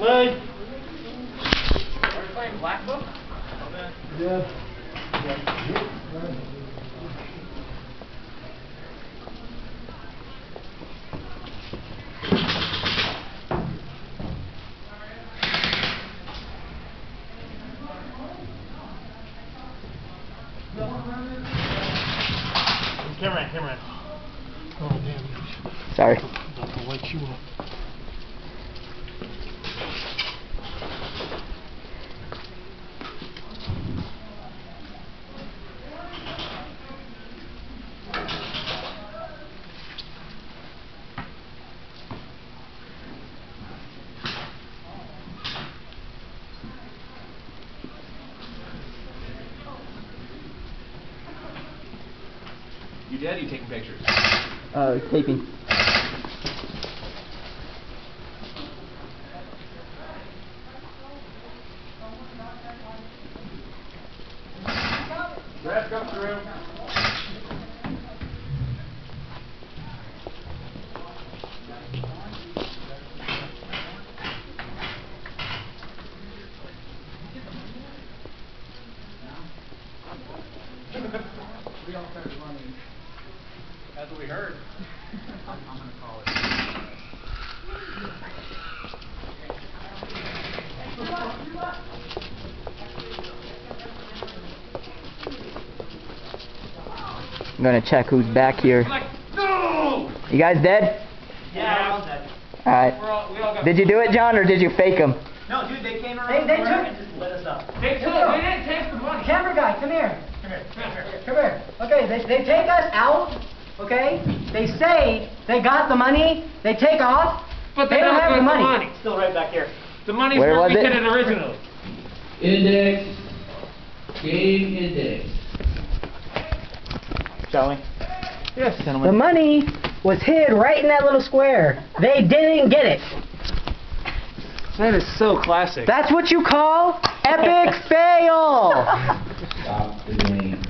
Hey. Are we playing Black Book? Yeah. Cameraman. Oh, damn. Sorry. I'll light you up. You dead? Or you taking pictures? Taping. Brad, come through. We all started running. That's what we heard. I'm going to call it. I'm gonna check who's back here. No! You guys dead? Yeah, we're all dead. Alright. We all got. Did you do it, John, or did you fake him? No, dude, they came around They the corner took- and just lit us up. They didn't take the money. Camera guy, come here. Come here. Come here. Okay, they take us out, okay? They say they got the money, they take off, But they don't have the money. Still right back here. The money's Where where was we it? did it originally. Index. Game index. Shall we? Yes. Gentlemen. The money was hid right in that little square. They didn't get it. That is so classic. That's what you call epic fail. Stop the game.